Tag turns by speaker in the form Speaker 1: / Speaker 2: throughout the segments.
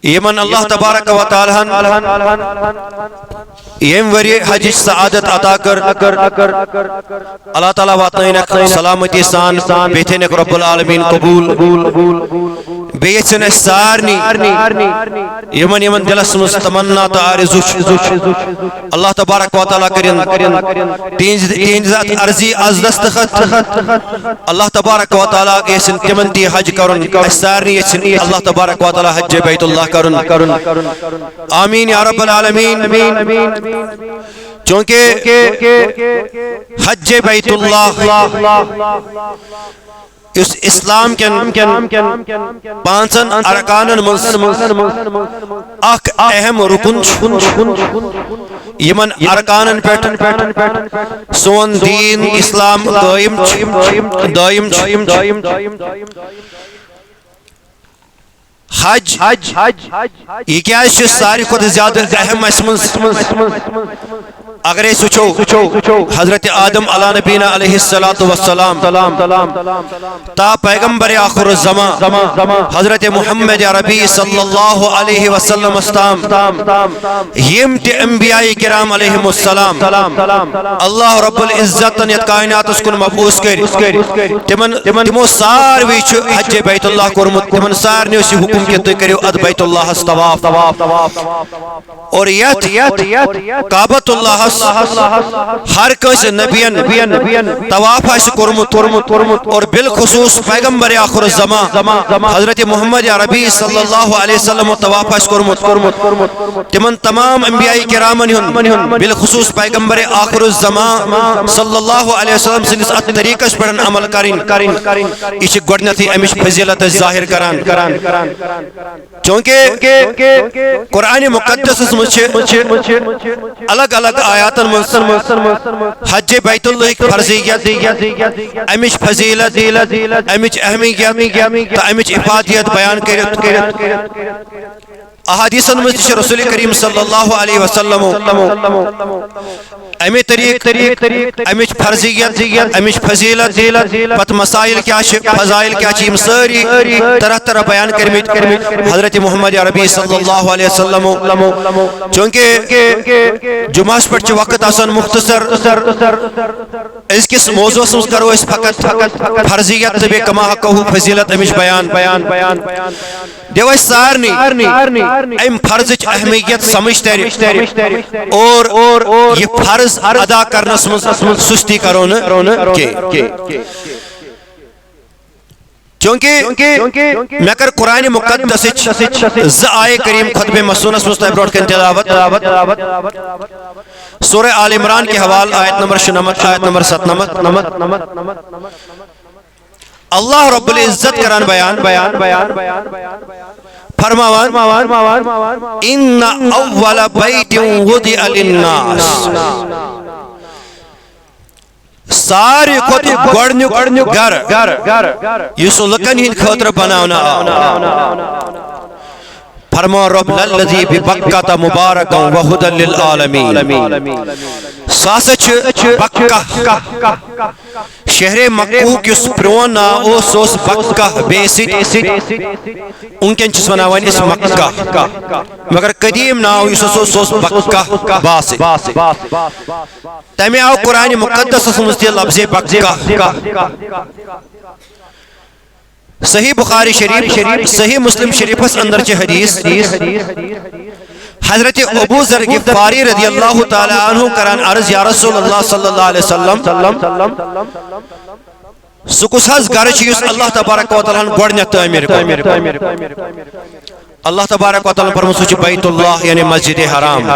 Speaker 1: یمن اللہ تبارک و تعالی یم وری حج سعادت عطا کر اللہ تعالی واتنائنک سلامتی سان بیتھنک رب العالمین قبول بیچن سارنی یمن یمن دلس مز تمنا تو آرزو اللہ تبارک و تعالی کرن تینز عرضی از دستخط اللہ تبارک و تعالی گیسن تمن تی حج کرن سارنی اللہ تبارک و تعالی حج بیت اللہ کرن آمین یا رب العالمین چونکہ حج بیت اللہ اس اسلام کن پانچن ارکانن اخ اہم رکن یمن ارکانن پیٹھ سون دین اسلام دائم حج یہ کیا ہے ساری خود زیادہ اہم اگر اس وچھو حضرت آدم علیہ نبینا علیہ السلام تا پیغمبر آخر الزمان حضرت محمد عربی صلی اللہ علیہ وسلم استام یمت انبیاء کرام علیہ السلام اللہ رب العزت یت کائنات اس کن مبعوث کر تمو ساروی حج بیت اللہ کرمت تمن سارنی اسی حکم کہ تو کریو اد بیت اللہ استواف اور یت کعبۃ اللہ ہر کس نبیان طواف اس کرمت اور بالخصوص پیغمبر آخر الزمان حضرت محمد عربی صلی اللہ علیہ وسلم طواف اس کرمت تمن تمام انبیاء کرامن بالخصوص پیغمبر آخر الزمان صلی اللہ علیہ وسلم سنس ات طریقہ پر عمل کریں اس گڈنتھی امش فضیلت ظاہر کران چونکہ قرآن مقدس الگ الگ آیاتن حج بیت اللہ فرضیت امچ فضیلت امچ اہمیت امچ افادیت بیان کرت احادیثن مجھ رسول کریم صلی اللہ علیہ وسلم امی طریق امچ فرضیت امچ فضیلت پت مسائل کیا فضائل کیا چیم ساری طرح طرح بیان کرمت حضرت محمد عربی صلی اللہ علیہ وسلم چونکہ جمعہ پر چھ وقت آسان مختصر اس کس موضوع سمجھ کرو اس فقط فرضیت تبی کما حقہ فضیلت امچ بیان دیو اس سارنی ام فرض اہمیت سمجھ تیری اور یہ فرض ادا کرنا سستی کرو چونکہ میں کر قرآن مقدس آئے کریم خطب مسونس مستعب روٹ کے تلاوت سورہ آل عمران کے حوال آیت نمبر 96 آیت نمبر 97 اللہ رب العزت کران بیان فرماوان ان اول بیت وضع للناس ساری کھوت گوڑنیک گر یسو لکن ہی خطر بناونا فرما رب للذی ببکت مبارکا وہدا للعالمین ساسچ بکہ شہر مکہ کس پرون ناو سوس بکہ بیسٹ انکن چس وناوان اس مکہ مگر قدیم ناو یسو سوس بکہ باسٹ تیمی آو قرآن مقدس سمجھتی لفظ بکہ صحیح بخاری شریف صحیح مسلم شریف اس اندر چھ حدیث حضرت ابو ذر غفاری رضی اللہ تعالی عنہ کران عرض یا رسول اللہ صلی اللہ علیہ وسلم سکس حض گرچ یس اللہ تبارک و تعالی گوڑنیت تعمیر اللہ تبارک و تعالی فرموس چھ بیت اللہ یعنی مسجد حرام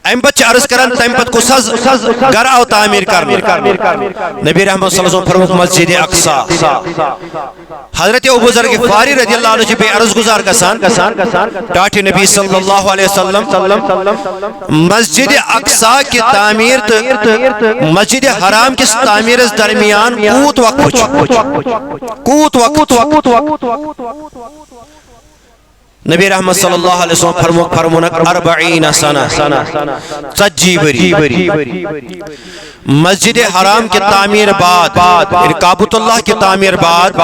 Speaker 1: ایم بچ عرض کرن تیم پت کس حض گر آو تعمیر کرنے نبی رحمت صلی اللہ علیہ وسلم فرموس مسجد اقصی حضرت ابو ذر غفاری رضی اللہ عنہ بے عرض گزار کسان ڈاٹی نبی صلی اللہ علیہ وسلم مسجد اقصی کی تعمیر مسجد حرام کی تعمیر اس درمیان کوت وقت نبی رحمت صلی اللہ علیہ وسلم فرمونک 40 سنہ 40 وری مسجد حرام کی تعمیر بعد کعبۃ اللہ کی تعمیر بعد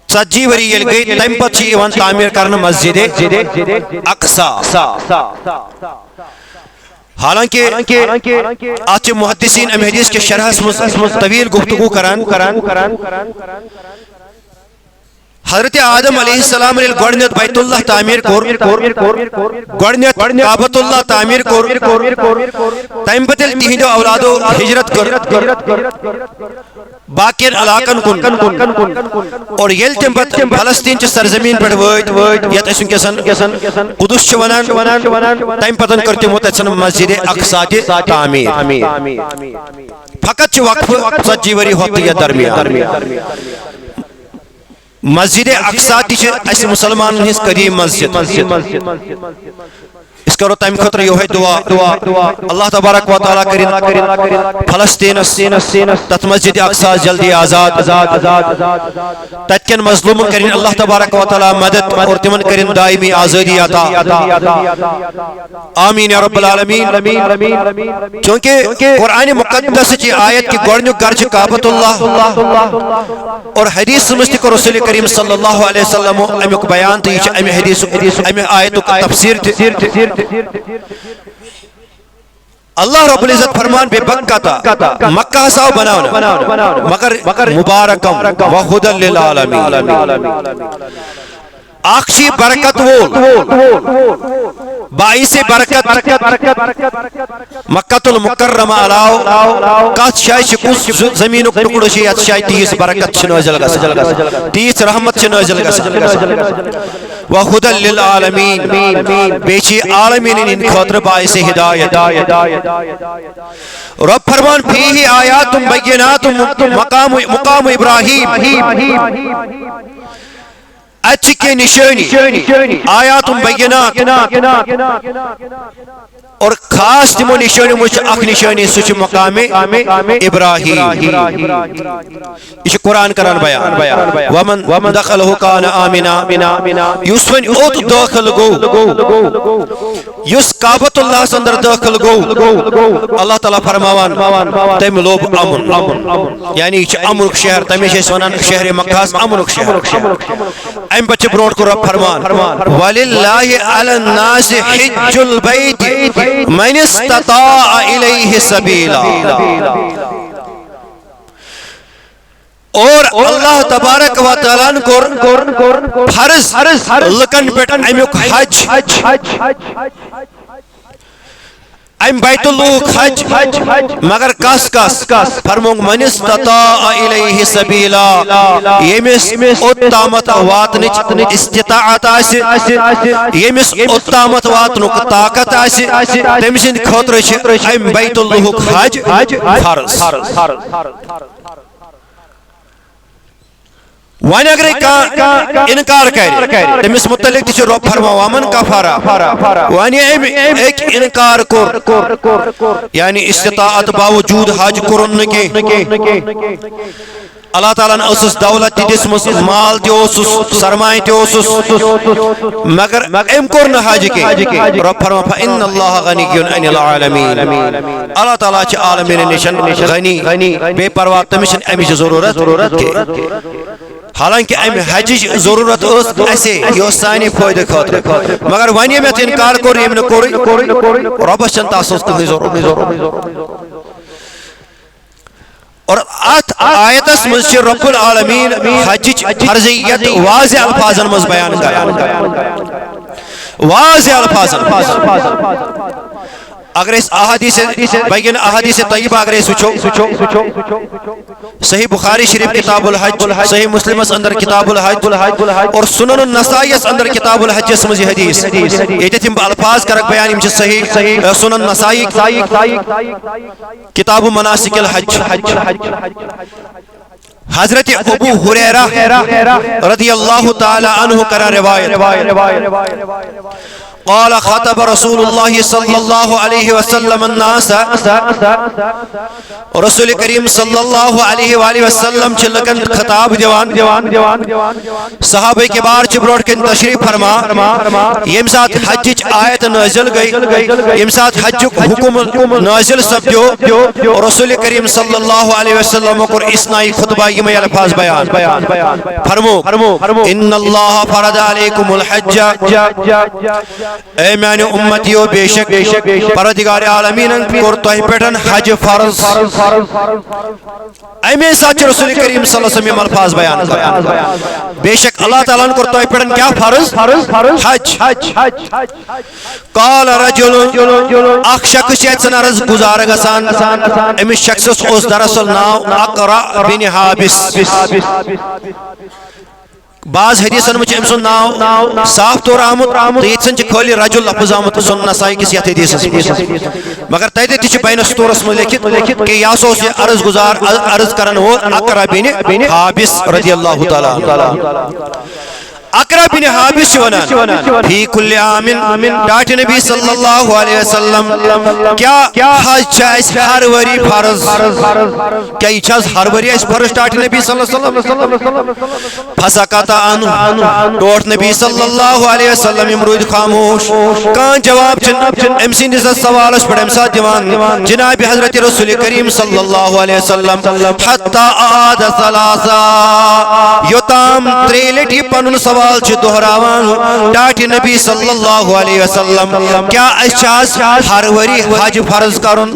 Speaker 1: 40 وری یل گئی تم پتہ ایوان تعمیر کرنا مسجد اقصی حالانکہ آج محدثین ام حدیث کے شرح طویل گفتگو کران حضرت آدم علیہ السلام نے گوڑنیت بیت اللہ تعمیر کور گوڑنیت کعبۃ اللہ تعمیر کور تیم پتل تہندو اولادو ہجرت کر باقین علاقن کن اور یل تم پت فلسطین چ سرزمین پر ویت یت اسن کسن قدس چ ونان تیم پتن کرتے مت مسجد اقصی کی تعمیر فقط وقف 40 وری ہوتی ہے درمیان مسجد اقصی تھی اس مسلمان ہنس قدیم مسجد اس کرو تم خطر یہ ہے دعا اللہ تبارک و تعالی کرن فلسطین تت مسجد اقصی جلدی آزاد تت کن مظلوم کرن اللہ تبارک و تعالی مدد اور تمن کرن دائمی آزادی عطا آمین یا رب العالمین چونکہ قرآن مقدس کی آیت کی گوڑنیو گرچ کعبۃ اللہ اور حدیث مستق رسول کریم صلی اللہ علیہ وسلم امیک بیان تھی امی حدیث امی آیت کا تفسیر اللہ رب العزت فرمان بے بکہ تا مکہ ساو بناونا مگر مبارکم و خدا للعالمین آخشی برکت باعث برکت مکہ المکرمہ علاو کات شای شکوس زمین و ٹکڑو شیعت شای تیس برکت چنوزل گا تیس رحمت چنوزل گا وَخُدًا لِلْعَالَمِينَ بیچی عالمین ان خطر باعث ہدایت رب فرمان فیہ آیات بینات مقام ابراہیم اچھ کے نشانی آیات بینات اور خاص تمو نشانی مجھ اخ نشانی سچ مقام ابراہیم یہ قرآن کران بیان ومن دخلہ کان آمنا یوسفن اوت داخل گو یس کعبۃ اللہ سندر داخل گو اللہ تعالیٰ فرماوان تم لوب امن یعنی امن شہر تمیش ونان شہر مکہ امن شہر ام بچے بروٹ کو رب فرمان وَلِلَّهِ عَلَى النَّاسِ حِجُّ الْبَيْتِ من استطاع الیہ سبیلا اور اللہ تبارک و تعالیٰ کو فرض لکن پیٹ امیک حج ام بیت اللہ حج مگر کس فرمونگ من استطاع الیہ سبیلا یمس اتامت واتنچ استطاعت آسی یمس اتامت واتنک طاقت آسی تمسند خطرش ام بیت اللہ حج فرض وانی اگر انکار کرے تمس متعلق تیچے رب فرما وامن کفارا وانی ایک انکار کر یعنی استطاعت باوجود حج کرن کے اللہ تعالیٰ نے اسس دولت دسمس مال تیوسس سرمائے تیوسس مگر ام کرن حج کے رب فرما فإن اللہ غنی عن العالمین اللہ تعالیٰ چھ عالمین نشن غنی بے پرواہ تمشن امیش ضرورت کے حالانکہ ام حج ضرورت ایسے یہ سانی فائدہ خاطر مگر ونی میں انکار کوری ام کوری رب چنتا اسس کی ضرورت اور آیت اس مجھ رب العالمین حج فرضیت واضح الفاظن مز بیان کر واضح الفاظن اگر اس احادیث بین احادیث طیبہ اگر اس وچھو صحیح بخاری شریف کتاب الحج صحیح مسلم اندر کتاب الحج اور سنن النسائی اندر کتاب الحج اسمزی حدیث یہ تم الفاظ کرک بیان امچ صحیح سنن نسائی کتاب مناسک الحج حضرت ابو حریرہ رضی اللہ تعالی عنہ کرا روایت قال خطب رسول الله صلى الله عليه وسلم الناس رسول کریم صلی اللہ علیہ وآلہ وسلم چھ لگن خطاب دیوان صحابہ کبار چھ بروٹ کن تشریف فرما یم ساتھ حج آیت نازل گئی یم ساتھ حج حکم نازل سپدیو رسول کریم صلی اللہ علیہ وسلم کو اسنائی خطبہ یم الفاظ بیان فرمو ان اللہ فرض علیکم الحج اے میانی امتیو بے شک پردگار عالمین کور توہی پیٹھن حج فرض اے میں ساتھ رسول کریم صلی اللہ علیہ وسلم الفاظ بیان کریں بے شک اللہ تعالیٰ نے کور توہی پیٹھن کیا فرض حج قال رجل اخ شخص یتسن عرض گزار گسان امی شخص اس دراصل ناو اقرع بن حابس بعض حدیثن میں ام سن ناو صاف طور آمد یتسن چھ خالی رجل لفظ آمد سن نسائی کس یت حدیث مگر تیتے تیچ بین سطورس میں لکھت کہ یا سو سے عرض گزار عرض کرن ہو اقرع بن حابس رضی اللہ تعالی اقرع بن حابس ونان فی کل آمن ڈاٹ نبی صلی اللہ علیہ وسلم کیا حج چاہیس ہر وری فرض کیا یہ چاہیس ہر وری اس فرض ڈاٹ نبی صلی اللہ علیہ وسلم فسکتا عنہ ڈوٹ نبی صلی اللہ علیہ وسلم امرود خاموش کان جواب چن امسی نزد سوال اس پر امسا دیوان جناب حضرت رسول کریم صلی اللہ علیہ وسلم حتی آد ثلاثا یتام تریلٹی پنن سوال چھ دہراوان ڈاٹی نبی صلی اللہ علیہ وسلم کیا اشاز ہر وری حج فرض کرن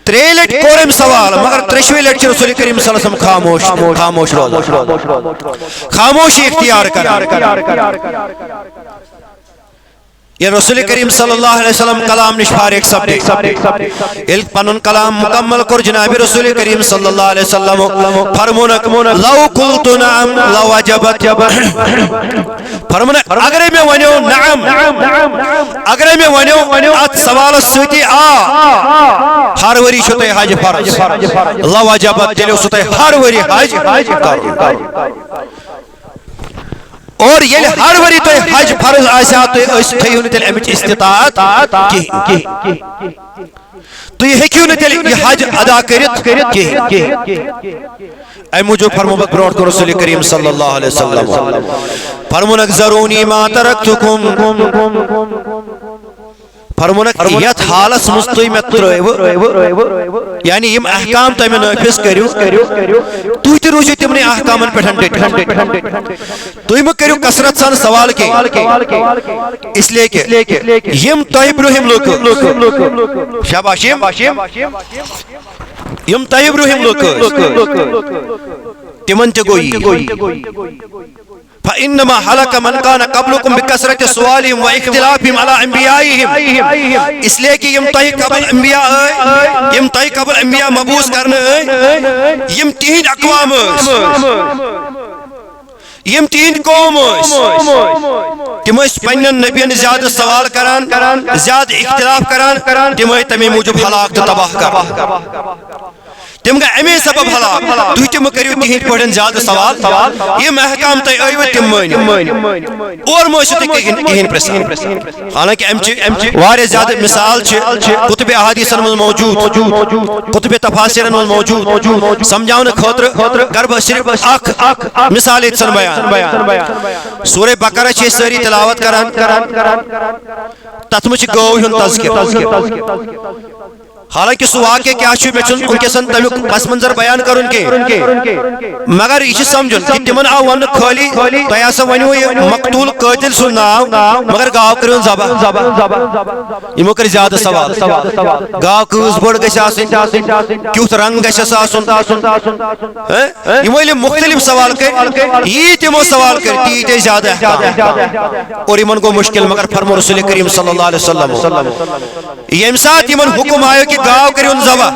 Speaker 1: تریلٹ کورم سوال مگر ترشوی لٹ چھ رسول کریم صلی اللہ علیہ وسلم خاموش خاموشی اختیار کر یہ رسول کریم صلی اللہ علیہ وسلم کلام نشفار ایک سبدے پنن کلام مکمل کر جناب رسول کریم صلی اللہ علیہ وسلم فرمونک لو قلت نعم لو وجبت فرمونک اگر میں ونیو نعم اگر میں ونیو ات سوال سوتی ہر وری شتے حج فرض لو وجبت دلیو ستے ہر وری حج اور یہ ہر وری تو حج فرض آسا تو اس تھیو نتل امچ استطاعت کی تو یہ ہکیو نتل یہ حج ادا کرت کی اے مجھو فرموبت بروٹ کو رسول کریم صلی اللہ علیہ وسلم فرمونک ذرونی ما ترکتکم فرمونک یت حالس مستوی میں ترائیو یعنی یم احکام تا میں نافذ کریو توی تی روشی تمنی احکامن پیٹھن ڈیٹ توی میں کریو کسرت سان سوال کی اس لئے کہ یم طیب روحیم لوگ شاباش یم طیب روحیم لوگ تمن تی گوئی فإنما حلق من كان قبلكم بكثرة سؤالهم واختلافهم على انبیائهم اس لئے کہ یم تائی قبل انبیاء مبوس کرنے یم تین اقوام یم تین قوم تم پنن نبیین زیادہ سوال کران زیادہ اختلاف کران تم تمہیں موجب ہلاک تو تباہ کر تم گا امی سبب ہلاک تو تم کریو تہین پڑھن زیادہ سوال یہ محکام تے ایو تم مانی اور موشت کہین پرسان حالانکہ امچ وارے زیادہ مثال چھ کتب احادیثن من موجود کتب تفاسیرن من موجود سمجھاؤن خاطر گرب صرف اخ مثال اتسن بیان سورہ بقرہ چھ ساری تلاوت کران تتمچ گو ہن تذکر حالانکہ سو واقع کیا چھو میں چن ان کے سن تمیک پس منظر بیان کرن کے مگر یہ سمجھن کہ تمن آو ون خالی تو ایسا ونیو یہ مقتول قاتل سن ناو مگر گاو کرن زبا یہ مکر زیادہ سوال گاو کس بڑ گش آسن کیوت رنگ گش آسن یہ مولی مختلف سوال کر یہ تمو سوال کر تیتے زیادہ احکام اور ایمن کو مشکل مگر فرمو رسول کریم صلی اللہ علیہ وسلم یہ امسات ایمن حکم آئے کہ گاو کریون زبا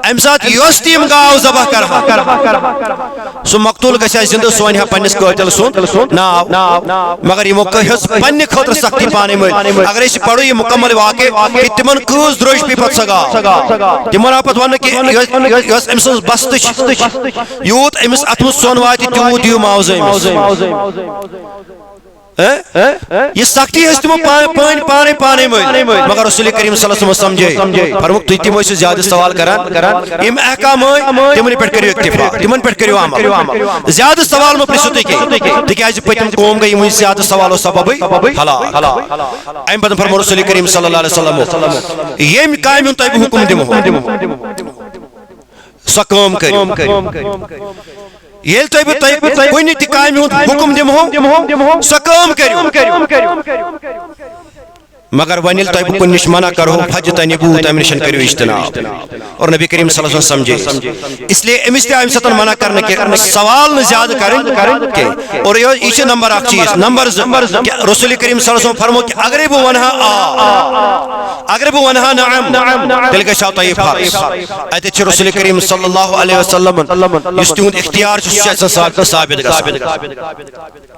Speaker 1: امسات یوس تیم گاو زبا کرہا سو مقتول گشا زندہ سوانیہ پنیس قاتل سن ناو مگر یہ موقع پنی خطر سختی پانے میں اگر اس پڑھو یہ مکمل واقع کہ تمن کس دروش پی پت سگا تمن آپت وانا کہ یوس امسن بستش یوت امس اتمس سون واتی تیو دیو ماوزہ امس یہ سختی ہے تمو پانے مگر رسول کریم صلی اللہ علیہ وسلم سمجھے فرموک تُہۍ تِم ٲسِو زیادٕ سوال کران یم احکام تمن پٮ۪ٹھ کٔرِو اکتفا تمن پٮ۪ٹھ کٔرِو عمل زیادٕ سوال مہ پرژھِو تُہۍ کینٛہہ تِکیازِ پٔتِم قوم گٔے یِمن زیادٕ سوالو سببٕے ہلاک امہِ پتہٕ فرموو رسول کریم صلی اللہ علیہ وسلم ییٚمہِ کامہِ ہُنٛد تۄہہِ بہٕ حُکم دِمہو سۄ کٲم کٔرِو ییٚلہِ تۄہہِ بہٕ کُنہِ تہِ کامہِ ہُنٛد حُکم دِمہو سۄ کٲم کٔرِو مگر وۄنۍ ییٚلہِ تۄہہِ بہٕ کُنہِ نِش منع کرہو فجتنبوٗ تمہِ نِش کٔرِو اجتناب اور نبی کریم صلی اللہ علیہ وسلم سمجھے اس لیے أمِس تہِ اَمہِ ساتہٕ منع کرنہٕ کہِ سوال نہٕ زیادٕ کرٕنۍ کینٛہہ اور یہِ چھُ نمبر اکھ چیٖز نمبر زٕ رسول کریم صلی اللہ علیہ وسلم فرموو کہِ اگرے بہٕ ونہٕ ہا اگرے بہٕ ونہٕ ہا نعم تیٚلہِ گژھیو تۄہہِ فرض اتٮ۪تھ چھُ رسول کریم صلی اللہ علیہ وسلم یُس تِہُنٛد اختیار چھُ سُہ چھُ اَسہِ ثابت گژھان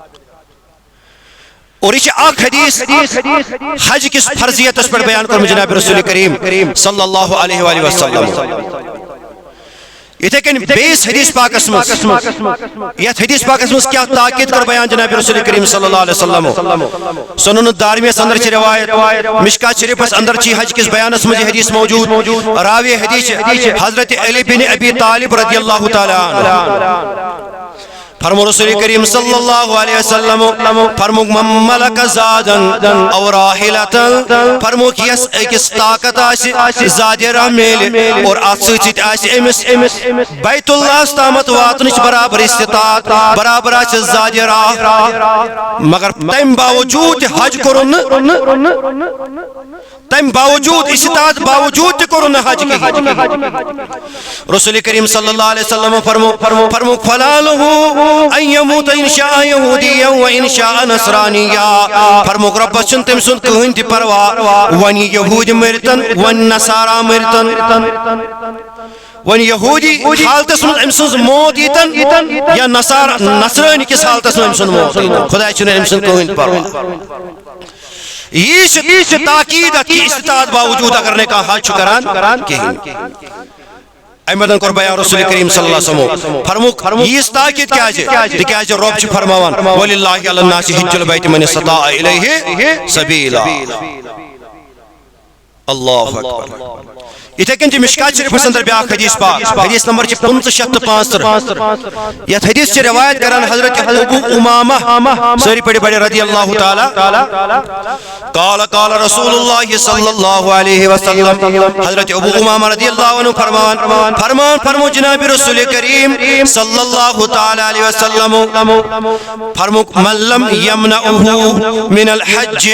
Speaker 1: اور یہ اخ حدیث حج کس فرضیتس پر بیان کرم جناب رسول کریم صلی اللہ علیہ وآلہ وسلم یتھے کن بیس حدیث پاکس مز یت حدیث پاکس مز کیا تاکید کر بیان جناب رسول کریم صلی اللہ علیہ وسلم سنن الدارمی اندر چھ روایت مشکات شریف اندر چھ حج کس بیانس مز حدیث موجود راوی حدیث حضرت علی بن ابی طالب رضی اللہ تعالی عنہ فرمو رسول کریم صلی اللہ علیہ وسلم فرمو من ملک زادن او راحلتن فرمو کہ یس اکس طاقت آسی زاد راہ میل اور آسیت آسی امس بیت اللہ استامت واتنش برابر استطاعت برابر آسی زاد راہ مگر تیم باوجود حج کرن تیم باوجود استطاعت باوجود کرن حج کی رسول کریم صلی اللہ علیہ وسلم فرمو فلالہو ان يموت ان شاء يهوديا وان شاء نصرانيا فرموک رب چن تم سن کہن تہ پرواہ ون یہود مرتن ون نصارا مرتن ون یہودی حالتس من ام سن موت یتن یا نصرانی کس حالتس من ام سن موت خدا چن ام سن کہن پرواہ یہ تاکید کی استطاعت باوجود اگر نے کہا حج کران کہیں احمدن کر بیان رسول کریم صلی اللہ علیہ وسلم فرموک یہ تاکید کیا ہے تکیازِ رب چھ فرماوان وللہ علی الناس حج البیت من استطاع الیہ سبیلا اللہ اکبر اتھے کن مشکات شریف اندر بیاکھ حدیث پاک حدیث نمبر 575 یہ حدیث سے روایت کران حضرت ابو امامہ ساری بڑے بڑے رضی اللہ تعالی قال رسول اللہ صلی اللہ علیہ وسلم حضرت ابو امامہ رضی اللہ عنہ فرمو جناب رسول کریم صلی اللہ تعالی علیہ وسلم فرمو من لم یمنعہ من الحج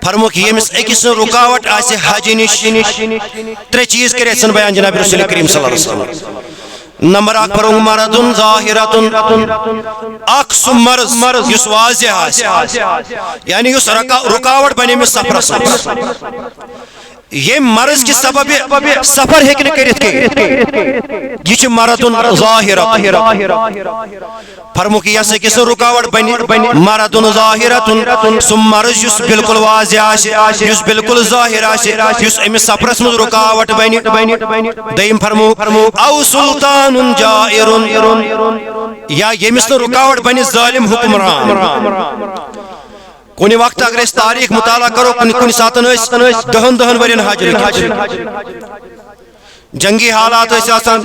Speaker 1: فرمو کہ یمس اکس رکاوٹ آسے حج نش ترے چیز کرے سن بیان جناب رسول کریم صلی اللہ علیہ وسلم نمبر اک فرمو مرضن ظاہرتن اک سو مرض یس واضح آسے یعنی یس رکاوٹ بنے میں سفر یہ مرض کی سبب سفر ہیکن کرت کے یہ مرضن ظاہرتن فرمو کہ یہ کس رکاوٹ بنی مرضن ظاہرتن سم مرض یس بالکل واضح آسے یس بالکل ظاہر آسے یس امس سفرس مز رکاوٹ بنی دیم فرمو او سلطان جائر یا یمس رکاوٹ بنی ظالم حکمران کونی وقت اگر اس تاریخ مطالعہ کرو کونی ساتن دہن ورین حج جنگی حالات ایسے آسان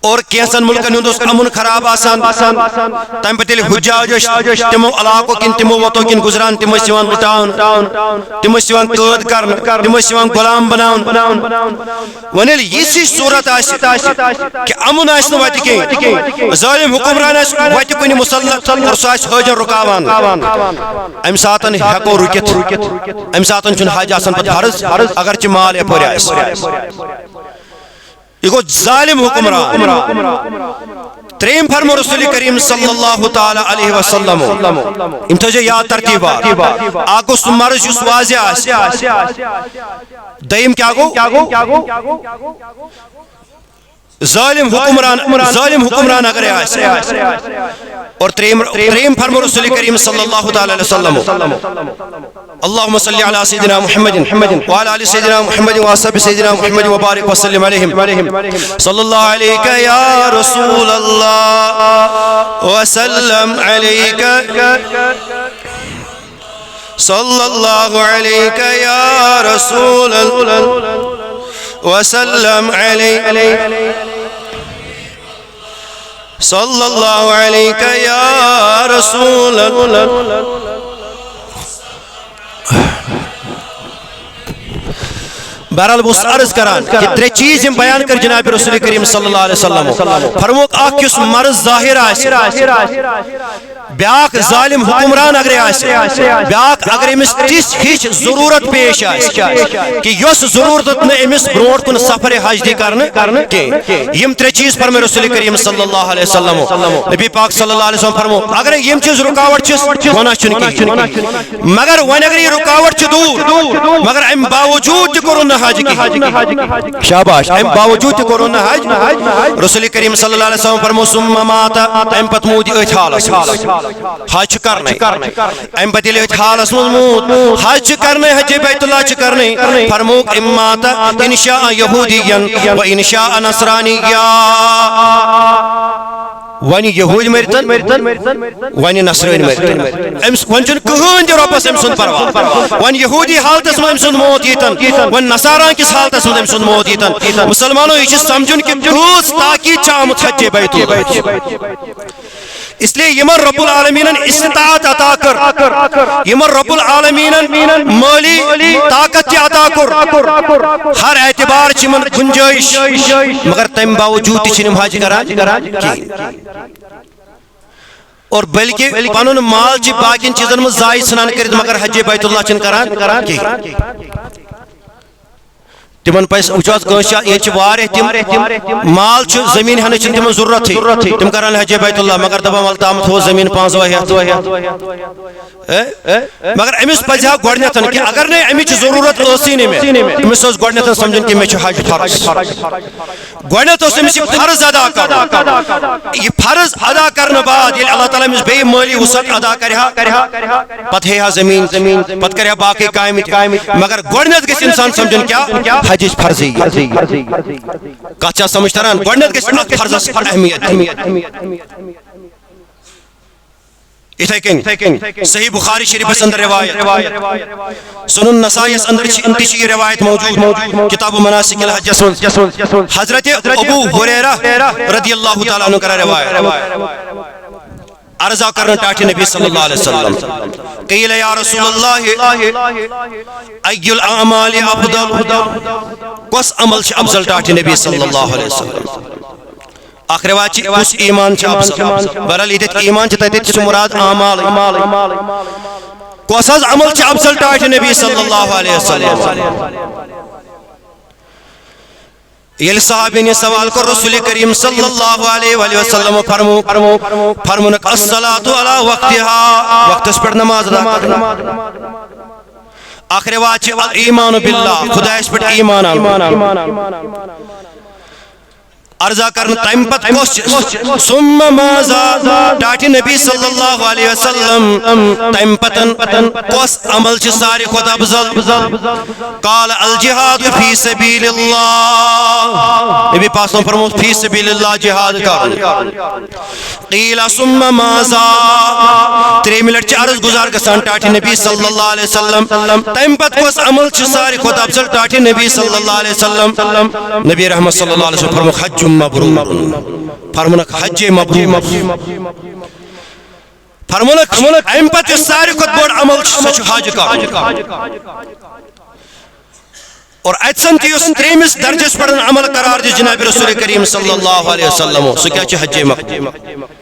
Speaker 1: اور کینسن ملکن ہندوس امن خراب آسان تم پتیل حجاج تمو علاقو کن تمو وطو کن گزران تمو سیوان بتاؤن تمو سیوان قید کرن تمو سیوان غلام بناؤن ونیل یہ سی صورت آسی کہ امن آس نواتی کیں ظالم حکمران آس واتی کنی مسلط اور ساس حجن رکاوان ام ساتن حقو رکت ام ساتن چون حاج آسان پت حرز اگرچہ مال یا پوری آس یہ گو ظالم حکمران تریم فرمو رسول کریم صلی اللہ تعالی علیہ وسلم انتوجہ یاد ترتیبہ آگو سمرز یس واضح آسے دائم کیا گو ظالم حکمران اگر آسے اور تریم فرمو رسول کریم صلی اللہ تعالی علیہ وسلم اللہم صلی علی سیدنا محمد وعلی آل سیدنا محمد وصحب سیدنا محمد وبارک وسلم علیہم صلی اللہ علیکہ یا رسول اللہ وسلم علیکہ صلی اللہ علیکہ یا رسول اللہ وسلم علیکہ صلی اللہ علیکہ یا رسول اللہ. بہرحال بہت عرض کران کہ ترے چیز ہم بیان کر جناب رسول کریم صلی اللہ علیہ وسلم فرموک آکھ کس مرض ظاہر آسے بیاک ظالم حکمران اگر آسے بیاک اگر امس تس ہچ ضرورت پیش آسے کہ یس ضرورت نے امس برونٹ کن سفر حج دی کرنے کی یم ترے چیز فرمے رسول کریم صلی اللہ علیہ وسلم نبی پاک صلی اللہ علیہ وسلم فرمو اگر یم چیز رکاوٹ چیز ہونا چنکی مگر ون اگر یہ رکاوٹ چی دور مگر ام باوجود کرن حج کی شاباش ام باوجود کرن حج رسول کریم صلی اللہ علیہ وسلم فرمو ثم مات ام پت مودی ات حالس حج کرنے ام پت یل ات حالس موت حج کرنے حج بیت اللہ کرنے فرموک ام مات انشاء یہودین و انشاء نصرانیا ونی یہود مرتن ونی نصرانی مرتن ون چن کہین دی ربس ام سن پرواہ ون یہودی حالتس ام سن موت یتن ون نصاران کس حالتس ام سن موت یتن مسلمانوں یہ سمجھن کہ کس تاکید چامت حج بیت اللہ اس لیے یمن رب العالمین استطاعت عطا کر یمن رب العالمین مالی طاقت عطا کر ہر اعتبار چمن گنجائش مگر تم باوجود چنم حج کران اور بلکہ پنن مال چھ باقین چیزن میں ضائع سنان کرت مگر حج بیت اللہ چن کران کی تمن پیس اچھاس گنشا یہ چھ وارے تم مال چھ زمین ہنے چھ تم ضرورت تھی تم کران حج بیت اللہ مگر دبا مال تامت ہو زمین 5 مگر امس پزا گڈنتن کہ اگر نے امی چھ ضرورت اوسین میں امس اس گڈنتن سمجھن کہ میں چھ حج فرض گڈنت اس میں فرض ادا کر یہ فرض ادا کرنے بعد یہ اللہ تعالی مس بے مالی وسعت ادا کریا پتہ ہے زمین پتہ کریا باقی قائم مگر گڈنت گس انسان سمجھن کیا حج فرضی کچا سمجھ تران گڈنت گس فرض اہمیت اتھے صحیح بخاری شریف اندر روایت سنن نسائی اندر انتشی روایت موجود کتاب مناسک الحج حضرت ابو ہریرہ رضی اللہ تعالیٰ عنہ کا روایت عرضہ کرنا ٹاٹی نبی صلی اللہ علیہ وسلم قیل یا رسول اللہ ای الاعمال افضل کس عمل چھ افضل ٹاٹی نبی صلی اللہ علیہ وسلم آخر واچی اس ایمان چھ افضل برحال ایدت ایمان چھ تیدت چھ مراد اعمال کس عمل چھ افضل ٹاٹی نبی صلی اللہ علیہ وسلم یہ صحابی نے سوال کر رسول کریم صلی اللہ علیہ وسلم فرمونک الصلاة علی وقتها وقت اس پر نماز ادا کرنا آخر واچ ایمان باللہ خدا اس پر ایمان عرضہ کرنا تائم پت کوشش ثم ماذا ٹاٹی نبی صلی اللہ علیہ وسلم تائم پتن کوس عمل چھ ساری خود افضل قال الجہاد فی سبیل اللہ نبی پاسوں فرمو فی سبیل اللہ جہاد کرن قیل ثم ماذا 3 منٹ چھ عرض گزار گسان ٹاٹی نبی صلی اللہ علیہ وسلم تائم پت کوس عمل چھ ساری خود افضل ٹاٹی نبی صلی اللہ علیہ وسلم نبی رحمت صلی اللہ علیہ وسلم فرمو حج مبرور فرمونک حج مبرور فرمونک ام پت ساری خود بڑ عمل سچ حج کا اور اتسن کی اس تریمس درجس پر عمل قرار دی جناب رسول کریم صلی اللہ علیہ وسلم سو کیا چھ حج مبرور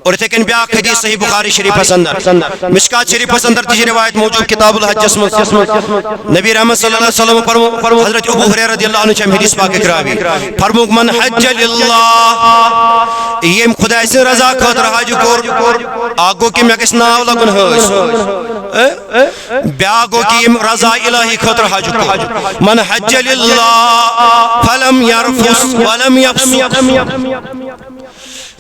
Speaker 1: اور تکن بیاق حدیث صحیح بخاری شریف اندر مشکات شریف اندر تیجی روایت موجود کتاب الحج اسم نبی رحمت صلی اللہ علیہ وسلم فرمو حضرت ابو ہریرہ رضی اللہ عنہ چاہم حدیث پاک اکراوی فرمو من حج للہ یم خدا سن رضا خاطر حج کور اگو کہ مے گژھِ ناو لگن حج بیاکھ گو کہ یم رضا الہی خاطر حج کور من حج للہ فلم يرفث ولم يفسق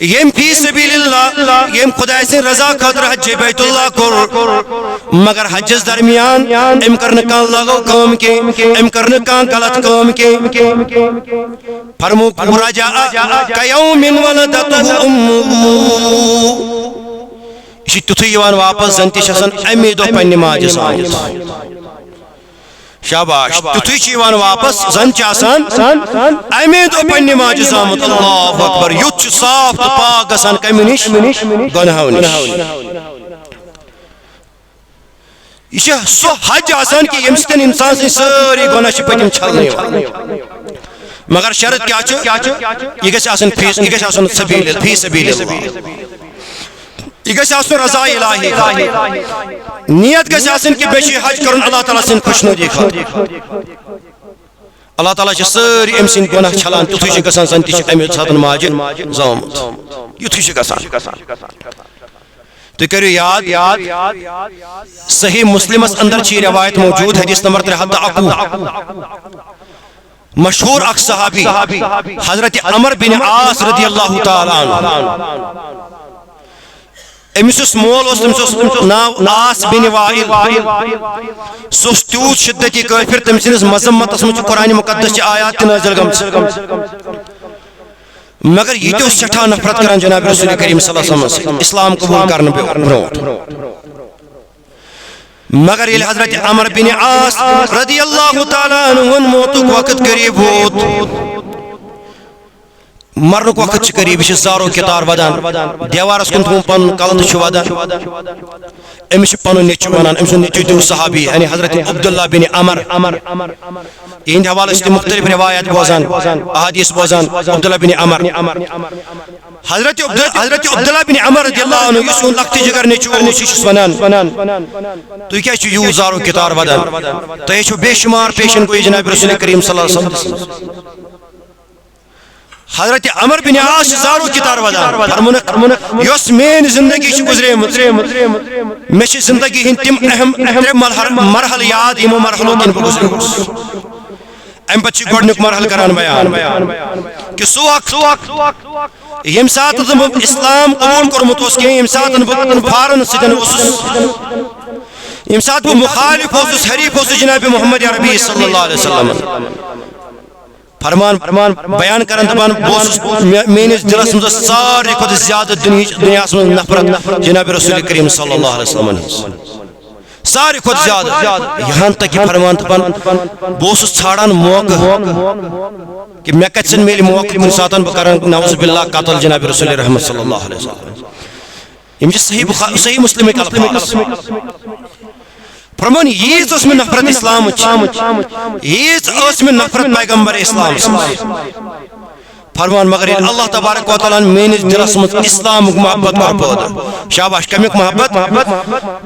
Speaker 1: یم فی سبیل اللہ یم خدا سن رضا خاطر حج بیت اللہ کور مگر حجس درمیان ام کرن کان لگو کام کے ام کرن کان غلط کام کے فرمو رجاء کیوم ولدته امه یہ تتھے یوان واپس زنتی شسن امی دو پنہ ماجہ سامت شاباش تتھے یوان واپس زن چاسان امی دو پنہ ماجہ سامت اللہ اکبر یوت صاف تو پاک گسان کمی نش گناہو نش یہ سو حج آسان کہ یم سن انسان سے ساری گناہ پتم چھلنے مگر شرط کیا یہ گژھِ آسن فی سبیل اللہ یہ گژھِ آسن رضا الہی نیت گژھِ آسن کہ بے چھ حج کرن اللہ تعالیٰ سن خوشنودی خاطر اللہ تعالیٰ چھ ساری ام سن گناہ چھلان تیتھے چھ گژھان زن تہ چھ امی ساتن ماجہ زامت یتھے چھ گژھان تو کرو یاد صحیح مسلمس اندر چھ روایت موجود حدیث نمبر 313 مشہور اک صحابی حضرت عمر بن عاص رضی اللہ تعالی عنہ امس مول ناو عاص بن وائل سوس تیوت شدتی کافر تم سنس مذمت مجھ قرآن مقدس چھ آیات نازل گمس مگر یہ تو سٹھا نفرت کران جناب رسول کریم صلی اللہ علیہ وسلم اسلام قبول کرنے برونٹ مگر یہ حضرت عمر بن عاص رضی اللہ تعالی عنہ موتک وقت قریب ہوت مرنک وقت قریب یہ زارو کتار ودان دیوارس کن تم پن کلت ودان امس پن نیچو ونان امس نیچو دیو صحابی یعنی حضرت عبداللہ بن عمر یہ حوالہ سے مختلف روایات بوزان احادیث بوزان عبداللہ بن عمر حضرت عبداللہ بن عمر رضی اللہ عنہ یسون لخت جگر نیچو شیشس ونان تو کیا چھو یو زارو کتار ودان تو یہ چھو بے شمار پیشن کوئی جناب رسول کریم صلی اللہ علیہ وسلم حضرت عمر بن عاص زارو کتار ودان فرمونک یس مین زندگی چھ گزرے میں چھ زندگی ہن تم اہم مرحل یاد یمو مرحلوں کن گزرے ام پتہ گڈنک مرحل کران بیان کہ سو وقت یم سات اسلام قبول کرمت اس کہ یم سات فارن سدن اس یم سات مخالف اس حریف اس جناب محمد عربی صلی اللہ علیہ وسلم فرمان بیان کرن دپان بوس میانس دلس مز ساری کھت زیادہ دنیا من نفرت جناب رسول کریم صلی اللہ علیہ وسلم ساری کھت زیادہ یہاں تک کہ فرمان دپان بوس ژھانڈان موقع کہ مے کتن میل موقع کن ساتن بہ کران نعوذ باللہ قتل جناب رسول رحمت صلی اللہ علیہ وسلم یم صحیح مسلم کے الفاظ فرمان ییز اس میں نفرت اسلام ییز اس میں نفرت پیغمبر اسلام فرمان مگر اللہ تبارک و تعالی میانس دلس مز اسلام محبت کور پود شاباش کمیک محبت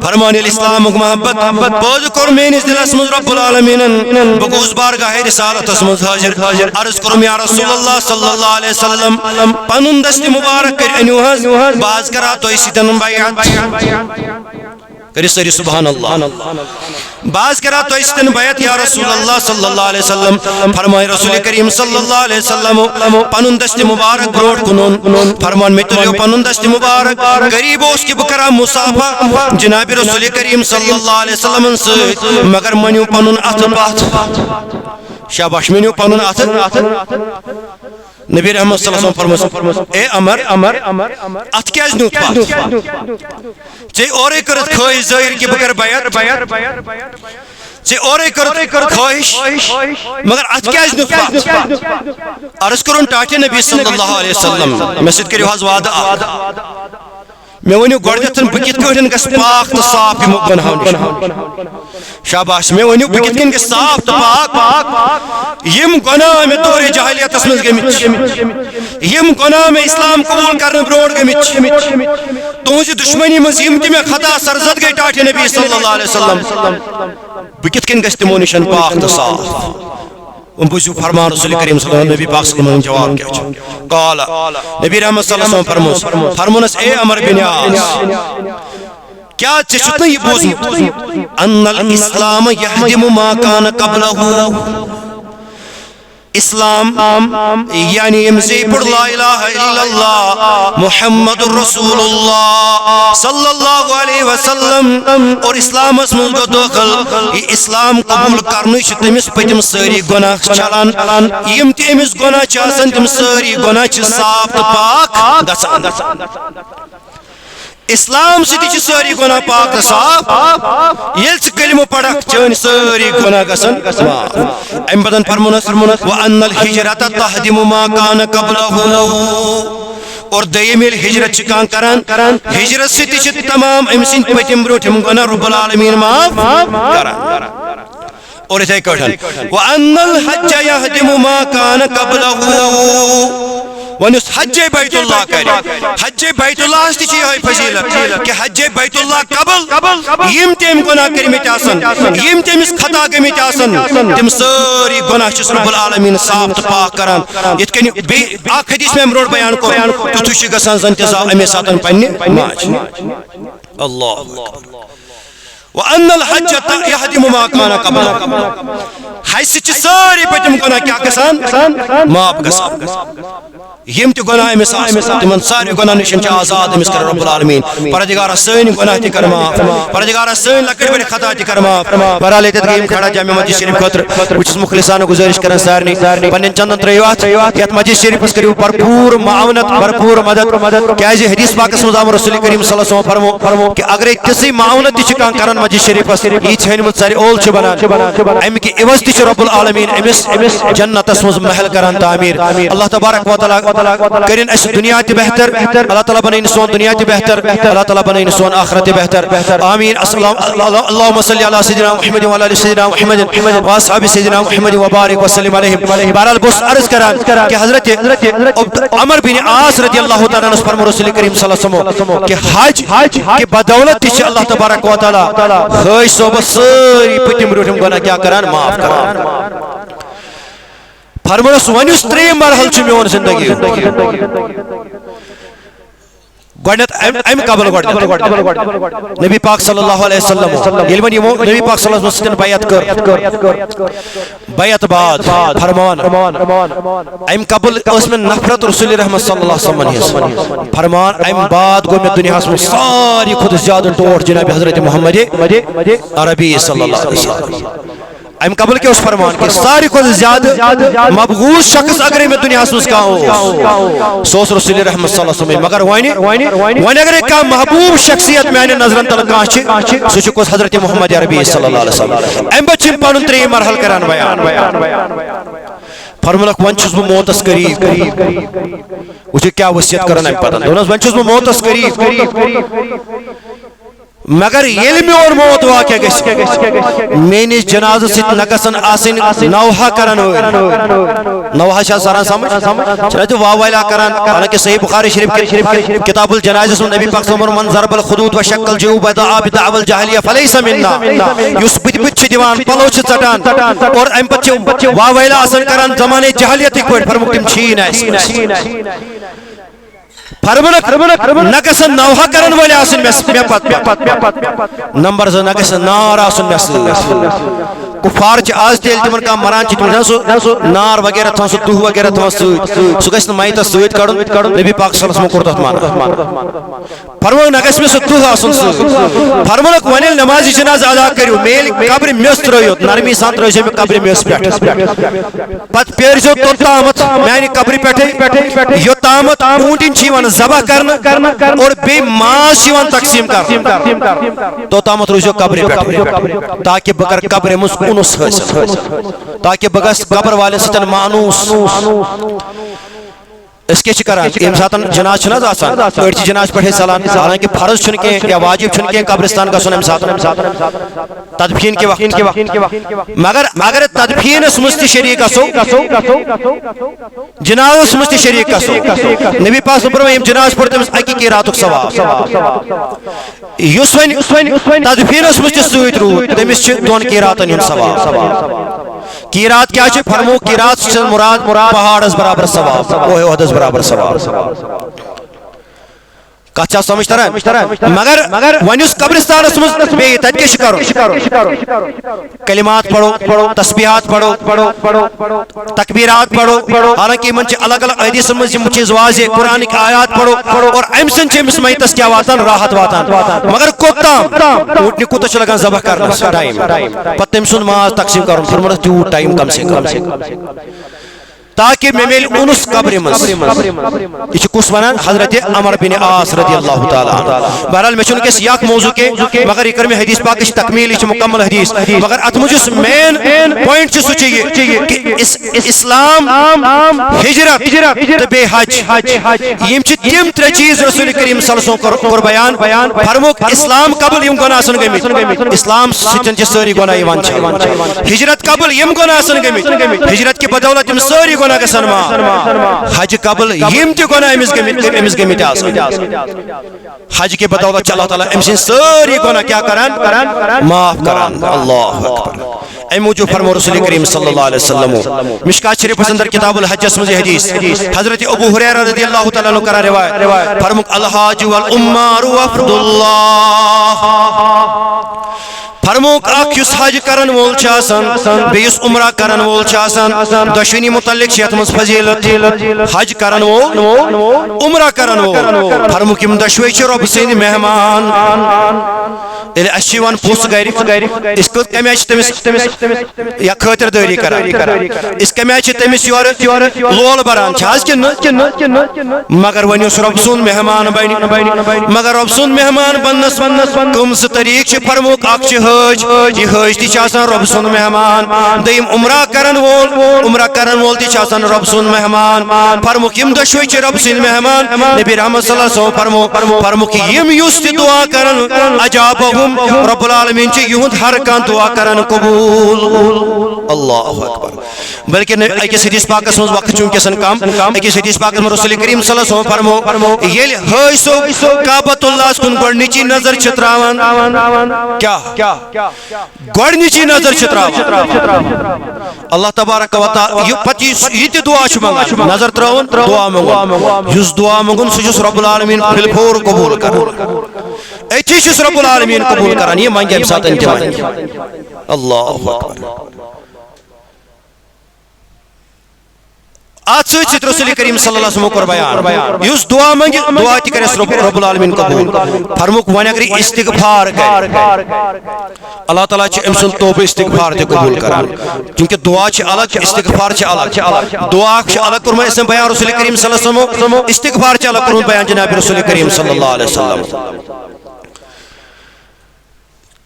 Speaker 1: فرمان اسلام محبت پود کور میانس دلس مز رب العالمین بگوز بارگاہ رسالت مز حاضر عرض کرم یا رسول اللہ صلی اللہ علیہ وسلم پنن دست مبارک کر انیو حض باز کرا تو اسی تن بیعت کری سبحان اللہ باز کرا تو اس دن بیعت یا رسول اللہ صلی اللہ علیہ وسلم فرمائے رسول کریم صلی اللہ علیہ وسلم پنن دست مبارک بروٹ کنون فرمان میں تلیو پنن دست مبارک قریب اس کی بکرا مصافہ جناب رسول کریم صلی اللہ علیہ وسلم سے مگر منیو پنن اتھ پات شاباش منیو پنن اتھ نبی رحمت صلی اللہ علیہ وسلم فرمائے اے عمر ات کیاز نیوت پات چے اورے کرت خواہش ظاہر کی بکر بیعت چے اورے کرت خواہش مگر ات کیاز نیوت پات عرض کرن ٹاٹے نبی صلی اللہ علیہ وسلم میں سید کریو حض وعدہ میں ونیو گوڑدتن بکت کٹن گس پاک تو صاف گناہوں نش شاباش میں ونیو بکت گس صاف تو پاک یم گناہ میں دور جاہلیت اسمز گمت یم گناہ میں اسلام قبول کرنے بروڑ گمت تونج دشمنی مز یم تمہیں خطا سرزد گئی ٹاٹے نبی صلی اللہ علیہ وسلم بکت گس تمو نشن پاک تو صاف بوزیو فرمان رسول کریم صلی اللہ علیہ وسلم نبی پاک صلی اللہ علیہ وسلم جواب کیا قال نبی رحمت صلی اللہ علیہ وسلم فرمونس اے عمر بن عاص کیا چشت نہیں بوزمت ان الاسلام یہدم ما کان قبلہ اسلام یعنی امزی پر لا الہ الا اللہ محمد رسول اللہ صلی اللہ علیہ وسلم اور اسلام اسمن کو داخل یہ اسلام قبول کرنے چھ تمس پتم ساری گناہ چلان یم تی امس گناہ چاسن تم ساری گناہ چھ صاف تو پاک گژھان اسلام سے ساری گناہ پاک صاف یل سے کلمہ پڑھک چون ساری گناہ گسن ام بدن فرمونس وان الہجرت تہدم ما کان قبلہ اور دیم ہجرت چکان کران ہجرت سے تمام ام سن پتم بروٹم گناہ رب العالمین معاف کران اور اتھے کٹھن وان الحج یہدم ما کان قبلہ ونس حج بیت اللہ کرے حج بیت اللہ اس تیچی ہوئی فضیلت کہ حج بیت اللہ قبل یم تیم گناہ کرمیت آسن یم تیم اس خطا کرمیت آسن تم ساری گناہ چس رب العالمین صاف پاک کران یہ کنی آخ حدیث میں امرور بیان کو تو توشی گسان زنتظا امی ساتن پنی ماج اللہ وَأَنَّ الْحَجَّةَ يَهْدِمُ مَا كَانَ قَبْلَهُ حیث چھ ساری پتم گناہ کیا گسان معاف گسان یم تی گناہ امس تمن ساری گناہ نشن چھ آزاد امس کر رب العالمین پروردگار سین گناہ تی کر معاف پروردگار سین لکڑ بڑی خطا تی کر معاف برحال تدگیم کھڑا جامع مسجد شریف خاطر وچ مخلصانہ گزارش کرن سارنی پنن چندن تریوات یت مسجد شریف اس کریو بھرپور معاونت بھرپور مدد کیازِ حدیث پاک اس مزام رسول کریم صلی اللہ علیہ وسلم فرمو کہ اگر کسی معاونت تی چکان کرن مسجد شریف اس یہ چھن مت ساری اول چھ بنان ام کی عوض تی رب العالمین امس جنت اس محل کران تعمیر اللہ تبارک و تعالی کرن اس دنیا تی بہتر اللہ تعالی بنائیں سون دنیا تی بہتر اللہ تعالی بنائیں سون آخرت بہتر آمین اللهم صل علی سیدنا محمد و علی سیدنا محمد و اصحاب سیدنا محمد و بارک وسلم علیہم بہرحال بس عرض کران کہ حضرت عمر بن عاص رضی اللہ تعالی عنہ فرمو رسول کریم صلی اللہ علیہ وسلم کہ حج کی بدولت تی اللہ تبارک و تعالی خیش صوبہ ساری پتم روٹم گناہ کیا کران معاف کران فرمانس ونیس تریم مرحل چھ میون زندگی گوڑنت ام قبل گوڑنت نبی پاک صلی اللہ علیہ وسلم یلمن یمو نبی پاک صلی اللہ علیہ وسلم بیعت کر بیعت بعد فرمان ام قبل اس میں نفرت رسول رحمت صلی اللہ علیہ وسلم فرمان ام بعد گو میں دنیا میں ساری خود زیادہ ٹوٹ جناب حضرت محمد عربی صلی اللہ علیہ وسلم ام قبل کے اس فرمان کے ساری کو زیادہ مبغوث شخص اگر میں دنیا سے اس کا ہو سوس رسول رحمت صلی اللہ علیہ وسلم مگر وانی اگر ایک محبوب شخصیت میں نظرن تلقاں چھ سوچ کو حضرت محمد عربی صلی اللہ علیہ وسلم ام بچم پانن تری مرحل کران بیان فرمانک ون چھس بہ موتس قریب وچھ کیا وصیت کرن ام پتہ دونس ون چھس بہ موتس قریب مگر یل میں اور موت واقع گژھِ میانس جنازہ ست نگسن آسن نوحہ کرن نوحہ شاہ سارا سمجھ چنانچہ واویلا کرن حالانکہ صحیح بخاری شریف کتاب الجنائز میں نبی پاک صلی اللہ علیہ وسلم من ضرب الخدود و شق الجیوب ودعا بدعوى الجاہلیہ فلیس منا یس بت بت چھ دیوان پلو چھ ژٹان اور ام پچ واویلا آسن کرن زمانے جاہلیت پہ فرموک تم چھین ہے فرمانک نگسن نوحہ کرن والے آسن میں پت نمبر زن نگسن نار آسن میں کفار چھ آج تیل تمن کا مران چھ تمن سو نار وغیرہ تھا سو دوہ وغیرہ تھا سو گسن مائتا سویت کڑن نبی پاک صلی اللہ علیہ وسلم کرتا مان فرمان نگس میں سو دوہ آسن سو فرمانک ونیل نمازی جناز ادا کریو میل قبر میس ترائیو نرمی سان ترائیو میں قبر میس پیٹ پت پیر جو تو تامت میں نے قبر پیٹھے یو تامت اونٹین چیوان زبا کرنا اور بے ماس چیوان تقسیم کر تو تامت روزو قبر پیٹھے تاکہ بکر قبر مسکو انس حاصل تاکہ بگس قبر والے ستن مانوس اس کے چکران ام ساتن جناز چھنا آسان اڑچی جناز پڑھے سالان حالانکہ فرض چھنکے یا واجب چھنکے قبرستان کا سن ام ساتن تدفین کے وقت مگر تدفین اس مستی شریک اسو جناز اس مستی شریک اسو نبی پاک صلی اللہ علیہ وسلم جناز پڑھتے ہیں اکی کی راتک ثواب یسوین تدفین اس مستی سویت رو تمس چھ دون کی راتن ہم ثواب قیرات کیا چھ فرمو قیرات سے مراد پہاڑس برابر ثواب اوہ احدس برابر ثواب کچھ سمجھ تران مگر ون اس قبرستانس مز بے تت کیا کرو کلمات پڑھو تسبیحات پڑھو تکبیرات پڑھو حالانکہ من الگ الگ حدیث مز یم چیز واضح قرآن کی آیات پڑھو اور ام سن چمس میتس کیا واتان راحت واتان مگر کوتام اوٹنی کوتا چھ لگان ذبح کرنا ٹائم پتہ تم سن ماز تقسیم کرن فرمانس تیوت ٹائم کم سے کم تاکہ میں میل انس قبر مز یہ کس ونان حضرت عمر بن عاص رضی اللہ تعالی عنہ بہرحال میں چون کس یک موضوع کے مگر یہ کرمی حدیث پاک اس تکمیل اس مکمل حدیث مگر ات مجھ اس مین پوائنٹ چھ سوچیے کہ اسلام ہجرت بے حج یم چھ تم ترے چیز رسول کریم صلی اللہ علیہ وسلم کر بیان فرموک اسلام قبل یم گناہ سن گمت اسلام سچن چھ ساری گناہ یوان چھ ہجرت قبل یم گناہ سن گمت ہجرت کی بدولت یم ساری گناہ حج قبل یم تہ گناہ امس گمت حج کے بدولت اللہ تعالیٰ ام سن ساری گناہ کیا کران معاف کران اللہ اکبر اے موجود فرمو رسول کریم صلی اللہ علیہ وسلم مشکات شریف اندر کتاب الحج اسمز حدیث حضرت ابو ہریرہ رضی اللہ تعالیٰ عنہ کرا روایت فرموک الحاج والعمار وفد اللہ فرموک اخ یس حج کرن وول چاسن بیس عمرہ کرن وول چاسن دشونی متعلق شیط مز فضیلت حج کرن وول عمرہ کرن وول فرموک یم دشوی چھ رب سند مہمان یعنی اشیوان پوس گری اس کو کمی اچھ تمس یا خاطر داری کران اس کمی اچھ تمس یور لول بران چھاز کن مگر ونیوس رب سند مہمان بنی مگر رب سند مہمان بننس کم س طریق چھ فرموک اخ چھ حج یہ حج تی چاسان رب سند مہمان دیم عمرہ کرن وول تی چاسان رب سند مہمان فرموک یم دشوی چھ رب سند مہمان نبی رحمت صلی اللہ علیہ وسلم فرموک یم یس تی دعا کرن اجابہم رب العالمین چھ یہند ہر کان دعا کرن قبول اللہ اکبر بلکہ ایک حدیث پاک اس وقت چونکہ سن کام ایک حدیث پاک میں رسول کریم صلی اللہ علیہ وسلم فرمو یل حج سو کعبۃ اللہ کن گڈنچی نظر چھتراون کیا گڈنچی نظر چھتراون اللہ تبارک و تعالی پتی یہ دعا چھ منگان نظر تراون دعا منگان یس دعا منگن سجس رب العالمین بالفور قبول کرن ایتھی چھ رب العالمین قبول کران یہ مانگے ساتھ انتظام اللہ اکبر آج سوچ رسول کریم صلی اللہ علیہ وسلم کر بیان یس دعا مانگی دعا تی کرے رب العالمین قبول فرموک ون اگر استغفار کرے اللہ تعالیٰ چھ امسن توبہ استغفار تے قبول کران کیونکہ دعا چھ الگ استغفار چھ الگ دعا چھ الگ کرما اس بیان رسول کریم صلی اللہ علیہ وسلم استغفار چھ الگ کرما بیان جناب رسول کریم صلی اللہ علیہ وسلم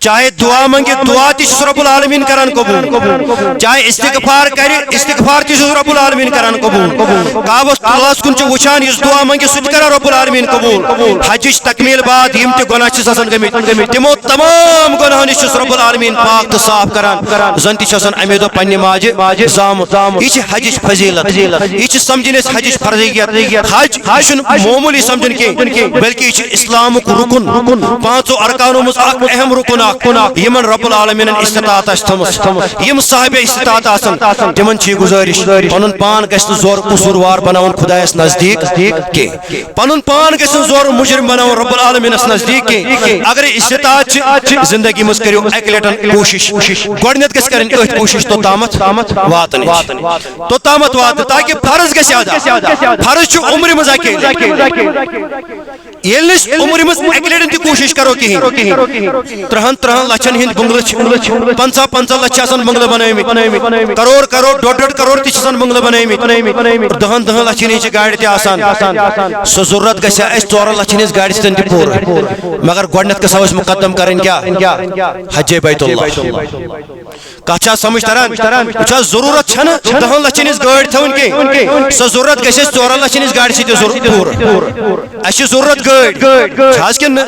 Speaker 1: چاہے دعا منگے دعا تی رب العالمین کران قبول چاہے استغفار کرے استغفار تی رب العالمین کران قبول کعبہ اللہ کن چ وچان اس دعا منگے سچ کرا رب العالمین قبول حج تکمیل بعد یم تی گناہ چھ سن گمت تمو تمام گناہ نش رب العالمین پاک تو صاف کران زن تی سن امیدو پنی ماج زام یہ حج فضیلت یہ سمجھن اس حج فرضیت حج معمولی سمجھن کی بلکہ یہ اسلام کو رکن پانچوں ارکانوں میں اہم رکن یمن رب العالمین استطاعت استمس یم صاحب استطاعت آسن تمن چھ گزارش پنن پان گژھِ زور قصوروار بناون خدایس نزدیک کی پنن پان گژھِ زور مجرم بناون رب العالمین اس نزدیک کی اگر استطاعت چھ زندگی مس کریو ایک لٹن کوشش گڈنیت گژھِ کرن ایت کوشش تو تامت واتن تو تامت وات تاکہ فرض گژھِ ادا فرض چھ عمر مز یلنس عمر مز ایک لٹن تی کوشش کرو کہیں 30 لچھن ہند بنگلہ 50 لچھ آسان بنگلہ بنائیمت کروڑ ڈوڑ کروڑ تی آسان بنگلہ بنائیمت 10 لچھن ہند گاڑی تی آسان سو ضرورت گژھِ اس 4 لچھن ہند گاڑی ستن تی پور مگر گڈنیت گژھو اس مقدم کرن کیا حج بیت اللہ کچھ سمجھ تران ضرورت چھن 10 لچھن ہز گاڑی تھون کی سو ضرورت گژھِ 4 لچھن ہز گاڑی تی ضرورت پور اس ضرورت گاڑی چھاز کن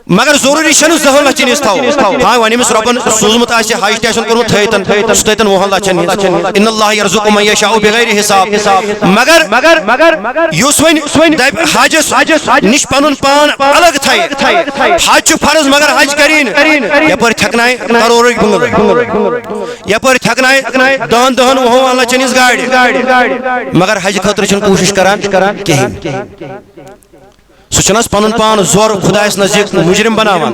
Speaker 1: مگر ضروری چھن 10 لچھن ہز تھاو ہاں ونیمس ربن سوزمت آسہِ حج تی آسن کوٚرمُت تھٲیتن 10 لچھن ان اللہ یرزق من یشاء بغیر حساب مگر یُس وۄنۍ دپہِ حجس نش پنن پان الگ تھایہِ حج چھُ فرض مگر حج کرین یپٲرۍ تھکنایہِ کروڑ یپر تھکنائے دہن دہن وہ اللہ چنس گاڑی مگر حج خاطر چھن کوشش کران کہیں سہ پن پان زور خدایس نزدیک مجرم بناوان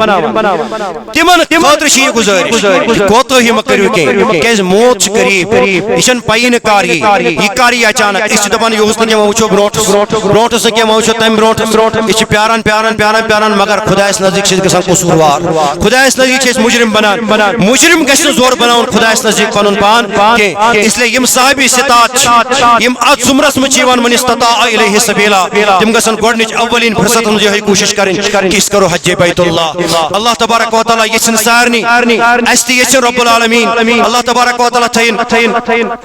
Speaker 1: تمن خاطر یہ گزارش کوتاہی مہ کرو کیاز موت قریب یہ پی کر یہ کر یہ اچانک اس دپان یہ نہ وچھو برونٹس نہ وچھو تم برونٹس یہ پیاران پیاران پیاران پیاران مگر خدایس نزدیک گژھان قصوروار خدایس نزدیک مجرم بنان مجرم گژھِ نہٕ زور بناون خدایس نزدیک پنن پان اس لیے یم صاحب استطاعت یم ات زمرس مچ من استطاع الیہ سبیلا تم گژھن گۄڈنِچ اولین فرصت ہم یہ کوشش کریں کہ اس کرو حج بیت اللہ اللہ تبارک و تعالی یہ سارنی اس تہ یہ رب العالمین اللہ تبارک و تعالی تھین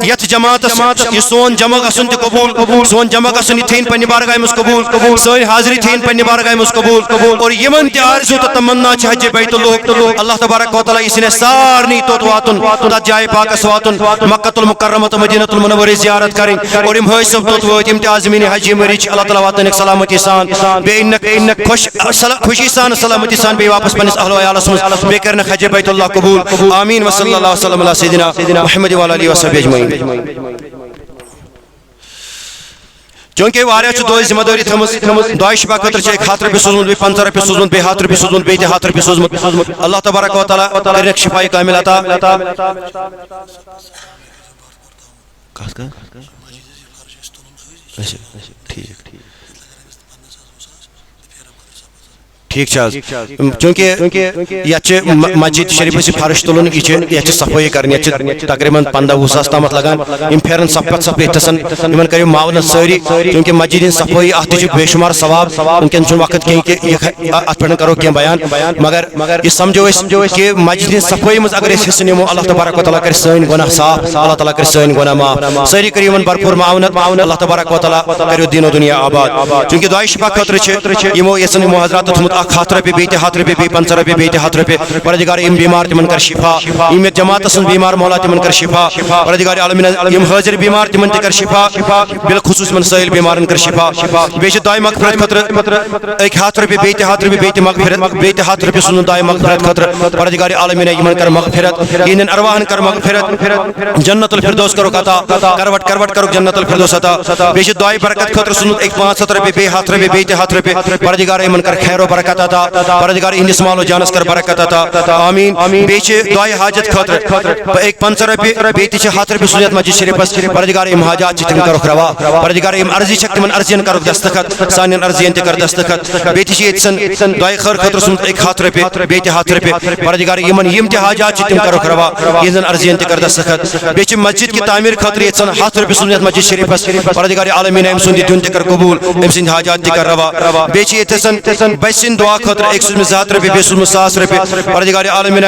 Speaker 1: یت جماعت یہ سون جمع گژھن تہ قبول سون جمع گژھن تھین پنہ بارگاہ مس قبول سون حاضری تھین پنہ بارگاہ مس قبول اور یمن تہ آرزو تہ تمنا چھ حج بیت اللہ اللہ تبارک و تعالی اس نے سارنی توت واتن تت جائے پاکس واتن مکۃ المکرمہ مدینہ المنورہ زیارت کریں اور یم حاصل توت وات یم تہ عازمین حج مرچ اللہ تعالی واتن سلامتی سان بے خوشی سان سلامتی سان بے واپس پنس اہل و عیالس مز بے کرن حج بیت اللہ قبول آمین وصلی اللہ وسلم علی سیدنا محمد و علیہ وصحبہ اجمعین چونکہ واریاہ چھ دو ذمہ داری تھمس دعائے شفا خاطر چھ 1 رۄپیہِ سوزمُت بیٚیہِ 15 رۄپیہِ سوزمُت بیٚیہِ 100 رۄپیہِ سوزمُت بیٚیہِ 100 رۄپیہِ سوزمُت اللہ تبارک و تعالی کرنک شفاء کامل عطا ٹھیک چونکہ یہ مسجد شریف سے فرش تلن یہ صفائی کرنی تقریباً 15-20 تام لگان یم پھیرن صف اتسن ان کرو معاونت ساری چونکہ مسجد ہند صفائی ات بے شمار ثواب ونکن وقت کہیں کہ ات پہ کرو کی بیان مگر یہ سمجھو کہ مسجد ہند صفائی مز اگر حصہ نمو اللہ تبارک و تعالیٰ کر سن گناہ صاف اللہ تعالیٰ کر سن گناہ معاف ساری کرو ان بھرپور معاونت اللہ تبارک و تعالیٰ کرو دین و دنیا آباد چونکہ دعائے شفا خاطر یمو یسن یمو حضرات تھومت 1 رۄپیہِ بیٚیہِ تہِ 100 رۄپیہِ بیٚیہِ 15 رۄپیہِ بیٚیہِ تہِ 100 رۄپیہِ پروردگار یم بیمار تمن کر شفا یم جماعت سن بیمار مولا تمن کر شفا پروردگار عالمین یم حاضر بیمار تمن تہِ کر شفا بالخصوص من سائل بیمارن کر شفا بیٚیہِ چھِ دعائے مغفرت خاطر 1 رۄپیہِ بیٚیہِ تہِ 100 رۄپیہِ بیٚیہِ تہِ مغفرت بیٚیہِ تہِ 100 رۄپیہِ سوزُن دعائے مغفرت خاطر پروردگار عالمین یمن کر مغفرت یہندین ارواحن کر مغفرت جنت الفردوس کرو عطا کروٹ کرو جنت الفردوس عطا بیٚیہِ چھِ دعائے برکت خاطر سوزمُت 500 رۄپیہِ بیٚیہِ 100 رۄپیہِ بیٚیہِ تہِ 100 رۄپیہِ پروردگار یمن کر خیر و برکت عطا پروردگار اہندس مال و جانس کر برکت عطا آمین بیٚیہِ چھِ دعائے حاجت خاطر 15 رۄپیہِ بیٚیہِ تہِ چھِ 100 رۄپیہِ سوزمُت مسجد شریفس پروردگار یم حاجات چھِ تِم کرُکھ روا پروردگار یم عرضی چھکھ تمن عرضین کرُکھ دستخط سانٮ۪ن عرضین تہِ کر دستخط بیٚیہِ تہِ چھِ ییٚتہِ دعائے خیر خاطر سوزمُت 1 رۄپیہِ بیٚیہِ تہِ 100 رۄپیہِ پروردگار یمن یم تہِ حاجات چھِ تِم کرُکھ روا یہنٛزن عرضین تہِ کر دستخط بیٚیہِ چھِ مسجد کی تعمیر خاطر ییٚتہِ 100 رۄپیہِ سوزمُت مسجد شریفس پروردگار عالمین أمۍ سُنٛد یہِ دیُن تہِ کر قبوٗل أمۍ سٕنٛدۍ حاجات تہِ کر روا بیٚیہِ چھِ ییٚتہِ بچہِ سٕنٛدۍ دعا خاطر أکۍ سوزمُت 100 رۄپیہِ بیٚیہِ سوزمُت 100 رۄپیہِ پروردگار عالمین